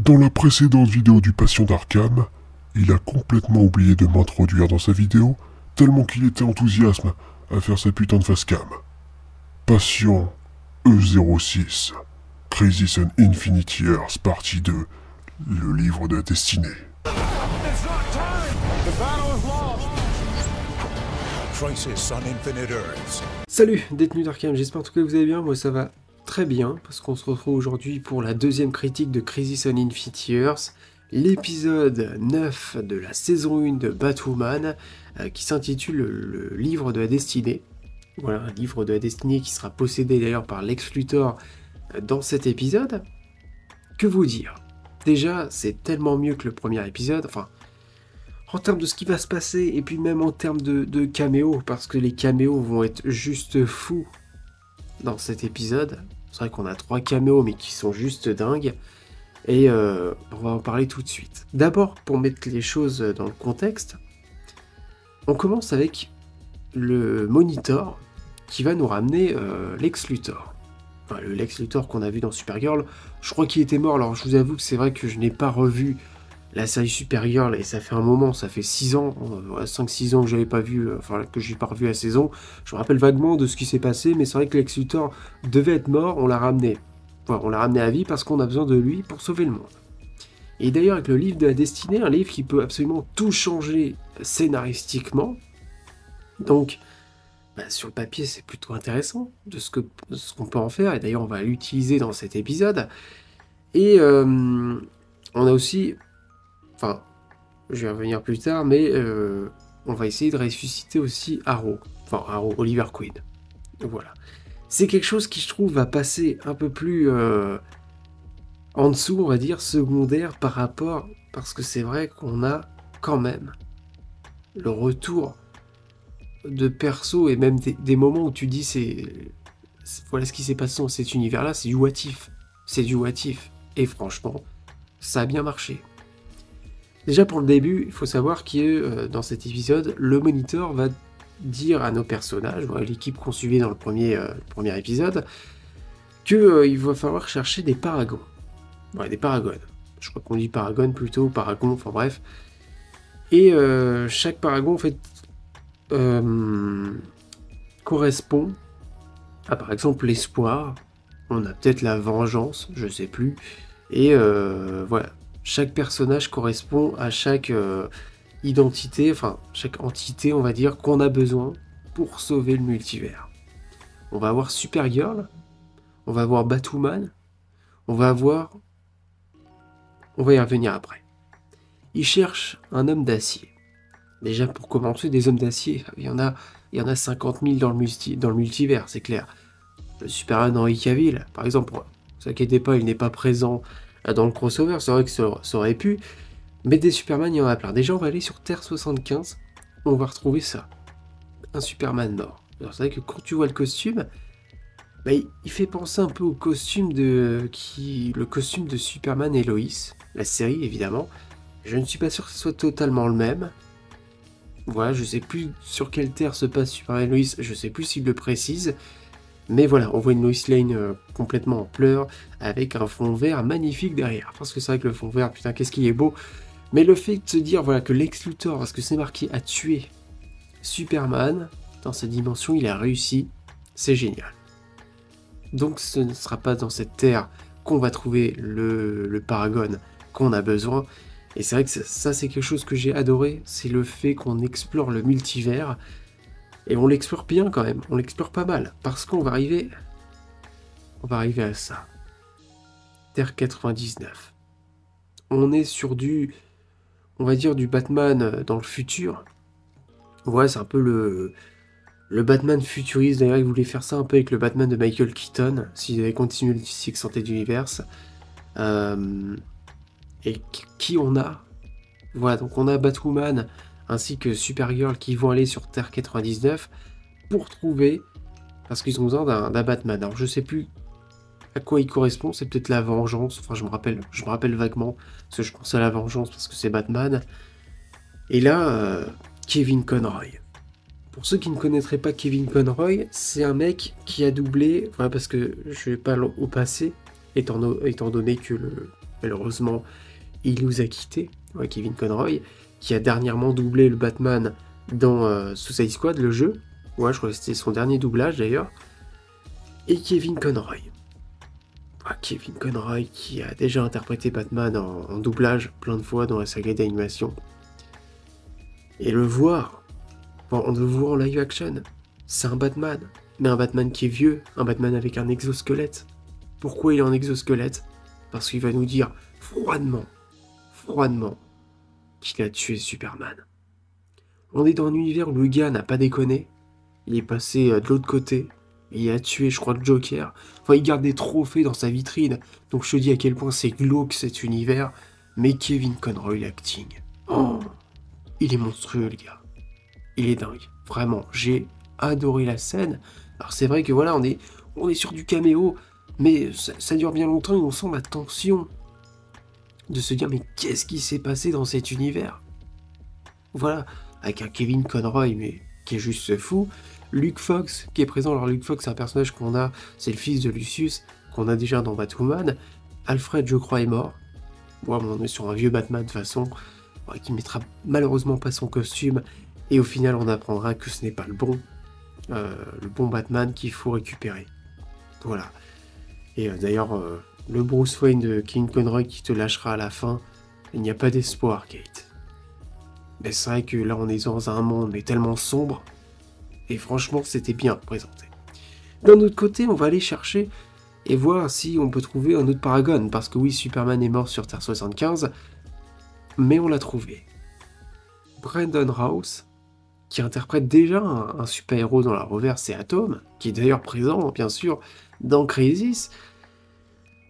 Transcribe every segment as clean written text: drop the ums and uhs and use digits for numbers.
Dans la précédente vidéo du patient d'Arkham, il a complètement oublié de m'introduire dans sa vidéo, tellement qu'il était enthousiaste à faire sa putain de facecam. Patient E06, Crisis on Infinity Earths, partie 2, le livre de la destinée. Salut, détenus d'Arkham, j'espère en tout cas que vous allez bien, moi ça va très bien, parce qu'on se retrouve aujourd'hui pour la deuxième critique de Crisis on Infinity Earths, l'épisode 9 de la saison 1 de Batwoman, qui s'intitule le livre de la destinée. Voilà, un livre de la destinée qui sera possédé d'ailleurs par Lex Luthor dans cet épisode. Que vous dire? Déjà, c'est tellement mieux que le premier épisode, enfin, en termes de ce qui va se passer, et puis même en termes de caméos, parce que les caméos vont être juste fous dans cet épisode. C'est vrai qu'on a 3 caméos, mais qui sont juste dingues, et on va en parler tout de suite. D'abord, pour mettre les choses dans le contexte, on commence avec le Monitor, qui va nous ramener Lex Luthor. Enfin, le Lex Luthor qu'on a vu dans Supergirl, je crois qu'il était mort, alors je vous avoue que c'est vrai que je n'ai pas revu la série Supergirl, et ça fait un moment, ça fait 6 ans, 5-6 ans que j'avais pas vu, que j'ai pas revu la saison. Je me rappelle vaguement de ce qui s'est passé, mais c'est vrai que Lex Luthor devait être mort, on l'a ramené. Voilà, on l'a ramené à vie parce qu'on a besoin de lui pour sauver le monde. Et d'ailleurs avec le livre de la destinée, un livre qui peut absolument tout changer scénaristiquement, donc sur le papier c'est plutôt intéressant de ce qu'on peut en faire, et d'ailleurs on va l'utiliser dans cet épisode. Et on a aussi... Enfin, je vais revenir plus tard, mais on va essayer de ressusciter aussi Arrow. Enfin, Arrow, Oliver Queen. Voilà. C'est quelque chose qui, je trouve, va passer un peu plus en dessous, on va dire, secondaire par rapport... Parce que c'est vrai qu'on a quand même le retour de perso, et même des moments où tu dis, voilà ce qui s'est passé dans cet univers-là, c'est du what if. C'est du what if. Et franchement, ça a bien marché. Déjà pour le début, il faut savoir que dans cet épisode, le Monitor va dire à nos personnages, l'équipe qu'on suivait dans le premier épisode, qu'il va falloir chercher des paragons. Ouais, des paragones. Je crois qu'on dit paragone plutôt, paragon, enfin bref. Et chaque paragon en fait correspond à par exemple l'espoir, on a peut-être la vengeance, je sais plus, et voilà. Chaque personnage correspond à chaque identité, enfin chaque entité, on va dire, qu'on a besoin pour sauver le multivers. On va avoir Supergirl, on va avoir Batwoman, on va y revenir après. Ils cherchent un homme d'acier. Déjà pour commencer, des hommes d'acier, il y en a 50 000 dans le multivers, c'est clair. Le Superman Henry Cavill, par exemple, ne vous inquiétez pas, il n'est pas présent dans le crossover, c'est vrai que ça aurait pu, mais des Superman, il y en a plein. Déjà, on va aller sur Terre 75, on va retrouver ça. Un Superman mort. Alors, c'est vrai que quand tu vois le costume, il fait penser un peu au costume le costume de Superman et Lois, la série, évidemment. Je ne suis pas sûr que ce soit totalement le même. Voilà, je sais plus sur quelle Terre se passe Superman et Lois, je sais plus s'il le précise. Mais voilà, on voit une Lois Lane complètement en pleurs, avec un fond vert magnifique derrière. Parce que c'est vrai que le fond vert, putain, qu'est-ce qu'il est beau. Mais le fait de se dire voilà, que Lex Luthor, parce que c'est marqué, a tué Superman, dans sa dimension, il a réussi, c'est génial. Donc ce ne sera pas dans cette terre qu'on va trouver le paragone qu'on a besoin. Et c'est vrai que ça c'est quelque chose que j'ai adoré, c'est le fait qu'on explore le multivers. Et on l'explore bien quand même, on l'explore pas mal, parce qu'on va arriver à ça. Terre 99. On est sur on va dire du Batman dans le futur. Ouais, c'est un peu le Batman futuriste, d'ailleurs ils voulaient faire ça un peu avec le Batman de Michael Keaton, s'ils avaient continué le cycle Santé d'Univers. Et qui on a? Voilà, donc on a Batwoman ainsi que Supergirl qui vont aller sur Terre 99 pour trouver, parce qu'ils ont besoin d'un Batman. Alors je sais plus à quoi il correspond, c'est peut-être la vengeance, enfin je me rappelle vaguement, parce que je pense à la vengeance parce que c'est Batman. Et là, Kevin Conroy. Pour ceux qui ne connaîtraient pas Kevin Conroy, c'est un mec qui a doublé, voilà, parce que je vais pas au passé, étant donné que Malheureusement, il nous a quittés, ouais, Kevin Conroy, qui a dernièrement doublé le Batman dans Suicide Squad, le jeu. Ouais, je crois que c'était son dernier doublage d'ailleurs. Et Kevin Conroy. Ah, Kevin Conroy qui a déjà interprété Batman en doublage plein de fois dans la saga d'animation. Et le voir, on le voit en live action, c'est un Batman. Mais un Batman qui est vieux, un Batman avec un exosquelette. Pourquoi il est en exosquelette? Parce qu'il va nous dire froidement, qu'il a tué Superman. On est dans un univers où le gars n'a pas déconné. Il est passé de l'autre côté. Et il a tué, je crois, le Joker. Enfin, il garde des trophées dans sa vitrine. Donc je te dis à quel point c'est glauque cet univers. Mais Kevin Conroy, l'acting. Oh, il est monstrueux, le gars. Il est dingue. Vraiment, j'ai adoré la scène. Alors c'est vrai que voilà, on est sur du caméo. Mais ça dure bien longtemps et on sent la tension. De se dire, mais qu'est-ce qui s'est passé dans cet univers? Voilà, avec un Kevin Conroy, mais qui est juste fou. Luke Fox, qui est présent. Alors Luke Fox, c'est un personnage qu'on a, c'est le fils de Lucius, qu'on a déjà dans Batwoman. Alfred, je crois, est mort. Bon, on est sur un vieux Batman de toute façon, qui mettra malheureusement pas son costume. Et au final, on apprendra que ce n'est pas le bon Batman qu'il faut récupérer. Voilà. Et d'ailleurs, le Bruce Wayne de Kevin Conroy qui te lâchera à la fin, il n'y a pas d'espoir, Kate. Mais c'est vrai que là, on est dans un monde mais tellement sombre, et franchement, c'était bien présenté. D'un autre côté, on va aller chercher et voir si on peut trouver un autre Paragon, parce que oui, Superman est mort sur Terre 75, mais on l'a trouvé. Brandon Routh, qui interprète déjà un super-héros dans la reverse, c'est Atom, qui est d'ailleurs présent, bien sûr, dans Crisis.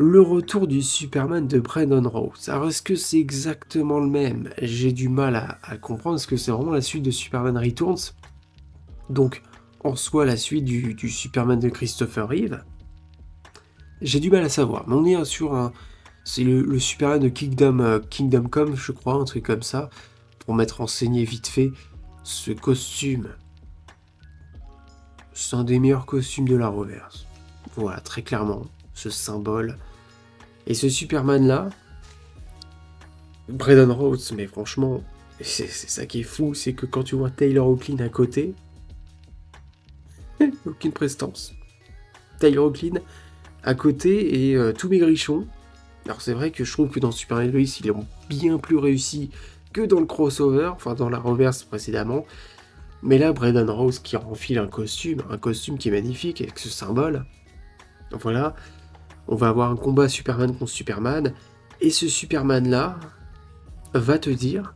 Le retour du Superman de Brandon Routh. Alors est-ce que c'est exactement le même? J'ai du mal à comprendre. Est-ce que c'est vraiment la suite de Superman Returns? Donc, en soi, la suite du Superman de Christopher Reeve? J'ai du mal à savoir. Mais on est sur un... C'est le Superman de Kingdom Come, je crois, un truc comme ça. Pour m'être renseigné vite fait, ce costume, c'est un des meilleurs costumes de la reverse. Voilà, très clairement, ce symbole. Et ce Superman-là, Brandon Routh, mais franchement, c'est ça qui est fou, c'est que quand tu vois Taylor Hoechlin à côté, aucune prestance. Taylor Hoechlin à côté et tout maigrichon. Alors c'est vrai que je trouve que dans Superman Lois, ils ont bien plus réussi que dans le crossover, enfin dans la reverse précédemment. Mais là, Brandon Routh qui enfile un costume qui est magnifique avec ce symbole. Voilà. On va avoir un combat Superman contre Superman, et ce Superman-là va te dire,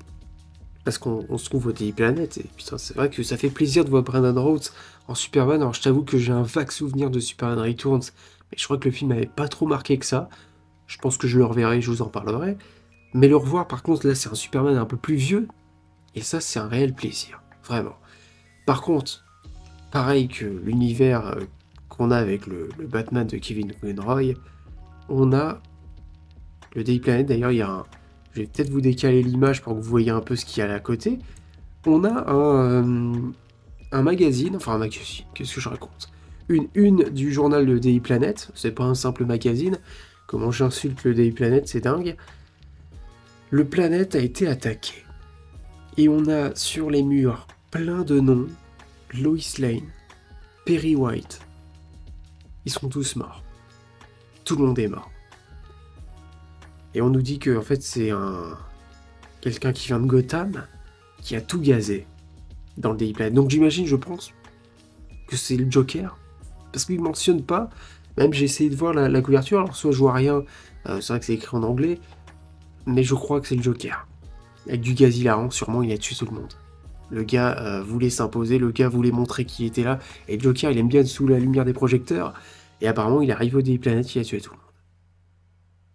parce qu'on se trouve au Daily Planet, et putain, c'est vrai que ça fait plaisir de voir Brandon Routh en Superman. Alors je t'avoue que j'ai un vague souvenir de Superman Returns, mais je crois que le film m'avait pas trop marqué que ça. Je pense que je le reverrai, je vous en parlerai. Mais le revoir, par contre, là, c'est un Superman un peu plus vieux, et ça, c'est un réel plaisir, vraiment. Par contre, pareil que l'univers qu'on a avec le Batman de Kevin Conroy, on a le Daily Planet. D'ailleurs, il y a un... Je vais peut-être vous décaler l'image pour que vous voyez un peu ce qu'il y a à côté. On a un magazine, enfin un magazine, qu'est-ce que je raconte? Une du journal Le Daily Planet, c'est pas un simple magazine. Comment j'insulte le Daily Planet, c'est dingue. Le Planet a été attaqué. Et on a sur les murs plein de noms. Lois Lane, Perry White. Ils sont tous morts. Tout le monde est mort. Et on nous dit que en fait c'est quelqu'un qui vient de Gotham qui a tout gazé dans le Daily Planet. Donc j'imagine, je pense, que c'est le Joker. Parce qu'il ne mentionne pas. Même j'ai essayé de voir la couverture, alors soit je vois rien, c'est vrai que c'est écrit en anglais, mais je crois que c'est le Joker. Avec du gaz hilarant, sûrement il a tué tout le monde. Le gars voulait s'imposer, le gars voulait montrer qu'il était là, et le Joker il aime bien être sous la lumière des projecteurs, et apparemment il arrive au Daily Planet, il a tué tout le monde.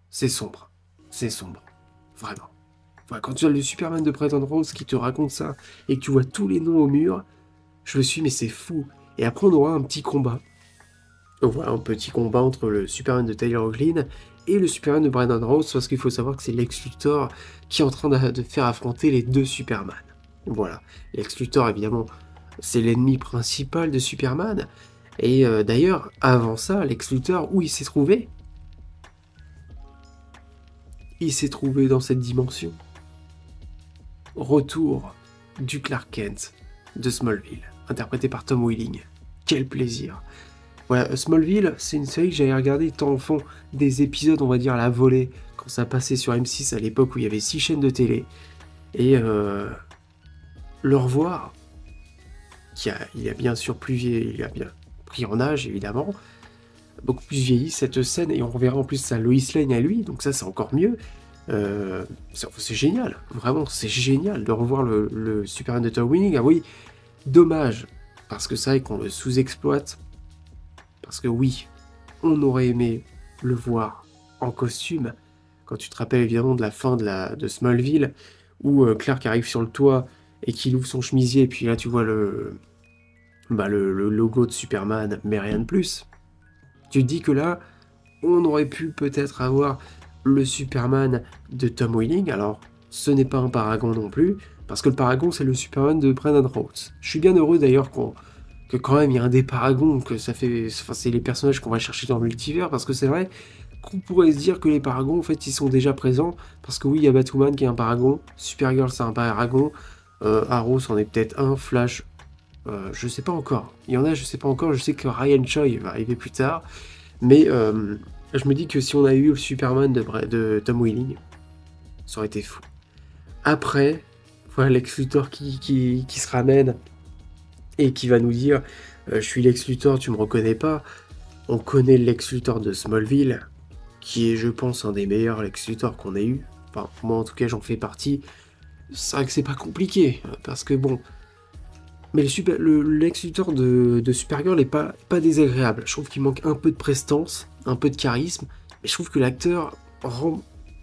C'est sombre, vraiment. Voilà, quand tu as le Superman de Brandon Routh qui te raconte ça, et que tu vois tous les noms au mur, je me suis dit mais c'est fou. Et après on aura un petit combat. Voilà, un petit combat entre le Superman de Taylor Hoechlin et le Superman de Brandon Routh, parce qu'il faut savoir que c'est Lex Luthor qui est en train de faire affronter les deux Superman. Voilà, Lex Luthor évidemment, c'est l'ennemi principal de Superman, et d'ailleurs, avant ça, Lex Luthor, où il s'est trouvé? il s'est trouvé dans cette dimension. Retour du Clark Kent de Smallville, interprété par Tom Welling. Quel plaisir! Voilà, Smallville, c'est une série que j'avais regardée étant enfant, des épisodes, on va dire, à la volée, quand ça passait sur M6 à l'époque où il y avait 6 chaînes de télé. Et le revoir, il a bien sûr plus vieilli, il a bien pris en âge, évidemment, beaucoup plus vieilli, cette scène, et on reverra en plus sa Lois Lane à lui, donc ça c'est encore mieux. C'est génial, vraiment, c'est génial de revoir le Superman de Tom Welling. Ah oui, dommage, parce que c'est vrai qu'on le sous-exploite, parce que oui, on aurait aimé le voir en costume, quand tu te rappelles évidemment de la fin de Smallville, où Clark arrive sur le toit et qu'il ouvre son chemisier, et puis là tu vois le logo de Superman, mais rien de plus. Tu te dis que là, on aurait pu peut-être avoir le Superman de Tom Welling. Alors, ce n'est pas un paragon non plus, parce que le paragon, c'est le Superman de Brandon Routh. Je suis bien heureux d'ailleurs que quand même il y a un des paragons, que ça fait... Enfin, c'est les personnages qu'on va chercher dans le multivers, parce que c'est vrai qu'on pourrait se dire que les paragons, en fait, ils sont déjà présents, parce que oui, il y a Batwoman qui est un paragon, Supergirl, c'est un paragon, Arrow, c'en est peut-être un, Flash... je sais pas encore. Il y en a, je sais pas encore. Je sais que Ryan Choi va arriver plus tard. Mais je me dis que si on a eu le Superman de Tom Welling, ça aurait été fou. Après, voilà Lex Luthor qui se ramène et qui va nous dire je suis Lex Luthor, tu me reconnais pas. On connaît Lex Luthor de Smallville, qui est, je pense, un des meilleurs Lex Luthor qu'on ait eu. Enfin, moi, en tout cas, j'en fais partie. C'est vrai que c'est pas compliqué, parce que bon... Mais le Lex Luthor de Supergirl n'est pas désagréable. Je trouve qu'il manque un peu de prestance, un peu de charisme, mais je trouve que l'acteur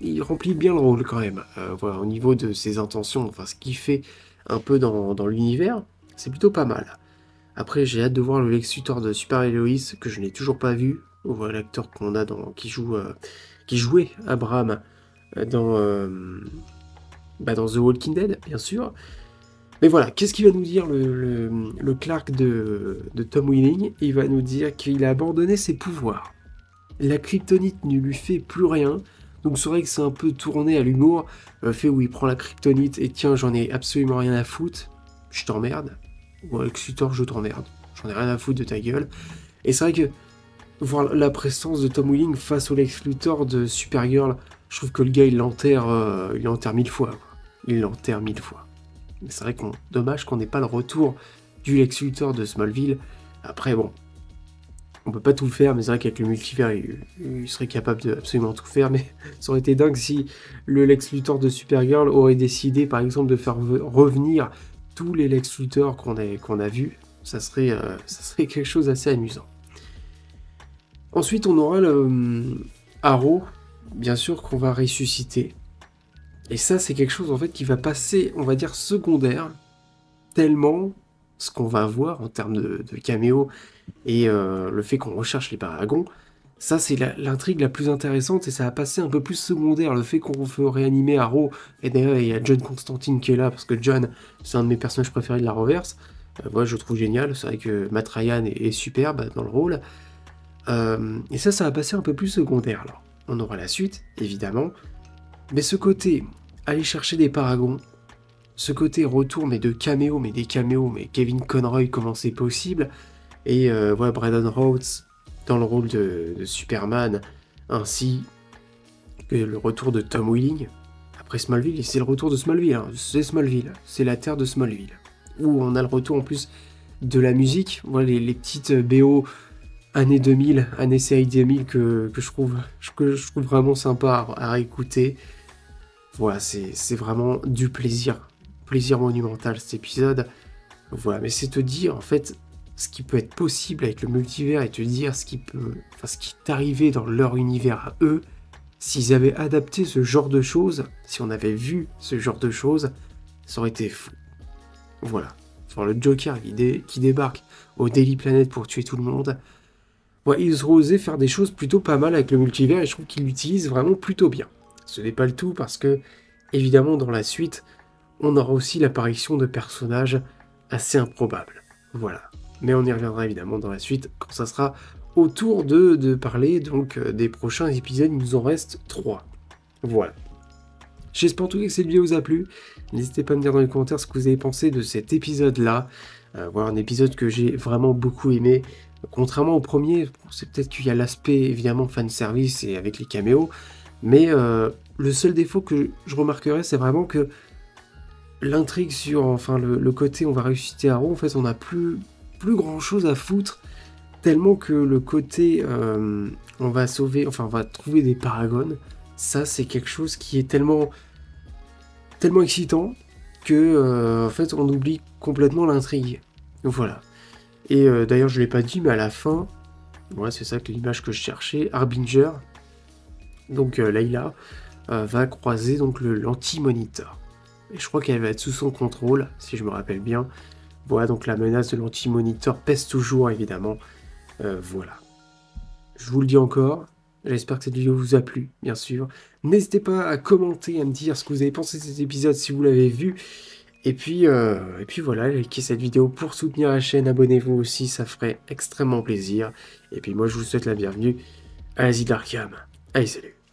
il remplit bien le rôle quand même. Voilà, au niveau de ses intentions, enfin ce qu'il fait un peu dans l'univers, c'est plutôt pas mal. Après, j'ai hâte de voir le Lex Luthor de Super Lois, que je n'ai toujours pas vu. Voilà l'acteur qu'on a qui jouait Abraham dans The Walking Dead, bien sûr. Mais voilà, qu'est-ce qu'il va nous dire le Clark de Tom Welling? Il va nous dire qu'il a abandonné ses pouvoirs. La kryptonite ne lui fait plus rien, donc c'est vrai que c'est un peu tourné à l'humour, fait où il prend la kryptonite et tiens, j'en ai absolument rien à foutre, je t'emmerde, ou Lex Luthor, je t'emmerde, j'en ai rien à foutre de ta gueule. Et c'est vrai que voir la prestance de Tom Welling face au Lex Luthor de Supergirl, je trouve que le gars il l'enterre 1000 fois, quoi. Il l'enterre 1000 fois. Mais c'est vrai dommage qu'on n'ait pas le retour du Lex Luthor de Smallville. Après, bon, on peut pas tout faire, mais c'est vrai qu'avec le multivers, il serait capable de absolument tout faire. Mais ça aurait été dingue si le Lex Luthor de Supergirl aurait décidé, par exemple, de faire revenir tous les Lex Luthor qu'on a vus. Ça serait quelque chose d'assez amusant. Ensuite, on aura le Arrow, bien sûr, qu'on va ressusciter. Et ça, c'est quelque chose en fait qui va passer, on va dire, secondaire, tellement ce qu'on va voir en termes de caméo et le fait qu'on recherche les paragons, ça c'est l'intrigue la plus intéressante et ça va passer un peu plus secondaire, le fait qu'on veut réanimer Arrow, et d'ailleurs il y a John Constantine qui est là, parce que John, c'est un de mes personnages préférés de la Reverse, moi je le trouve génial, c'est vrai que Matt Ryan est superbe dans le rôle, et ça va passer un peu plus secondaire. Alors, on aura la suite, évidemment, mais ce côté, aller chercher des paragons, ce côté retour, mais des caméos, mais Kevin Conroy, comment c'est possible, et voilà, Brandon Routh dans le rôle de Superman, ainsi que le retour de Tom Welling, après Smallville, et c'est le retour de Smallville, hein, c'est Smallville, c'est la terre de Smallville, où on a le retour en plus de la musique, voilà les petites BO années 2000, années série 2000 que je trouve vraiment sympa à réécouter. Voilà, c'est vraiment du plaisir monumental cet épisode. Voilà, mais c'est te dire en fait ce qui peut être possible avec le multivers et te dire ce qui est arrivé dans leur univers à eux, s'ils avaient adapté ce genre de choses, si on avait vu ce genre de choses, ça aurait été fou. Voilà, genre le Joker qui débarque au Daily Planet pour tuer tout le monde. Ouais, ils ont osé faire des choses plutôt pas mal avec le multivers et je trouve qu'ils l'utilisent vraiment plutôt bien. Ce n'est pas le tout parce que, évidemment, dans la suite, on aura aussi l'apparition de personnages assez improbables. Voilà. Mais on y reviendra évidemment dans la suite quand ça sera au tour de parler donc des prochains épisodes. Il nous en reste 3. Voilà. J'espère en tout cas que cette vidéo vous a plu. N'hésitez pas à me dire dans les commentaires ce que vous avez pensé de cet épisode-là. Voilà, un épisode que j'ai vraiment beaucoup aimé. Contrairement au premier, c'est peut-être qu'il y a l'aspect évidemment fanservice et avec les caméos. Mais le seul défaut que je remarquerais, c'est vraiment que l'intrigue sur, enfin le côté on va ressusciter Arrow, en fait on n'a plus grand chose à foutre. Tellement que le côté on va sauver, enfin on va trouver des Paragons, ça c'est quelque chose qui est tellement excitant que en fait on oublie complètement l'intrigue. Voilà. Et d'ailleurs je l'ai pas dit mais à la fin, ouais c'est ça que l'image que je cherchais, Harbinger, donc Layla va croiser donc l'anti-monitor. Et je crois qu'elle va être sous son contrôle, si je me rappelle bien. Voilà, donc la menace de l'anti-monitor pèse toujours évidemment. Voilà. Je vous le dis encore, j'espère que cette vidéo vous a plu, bien sûr. N'hésitez pas à commenter, à me dire ce que vous avez pensé de cet épisode si vous l'avez vu. Et puis voilà, likez cette vidéo pour soutenir la chaîne, abonnez-vous aussi, ça ferait extrêmement plaisir. Et puis moi je vous souhaite la bienvenue à l'Asile d'Arkham. Allez, salut!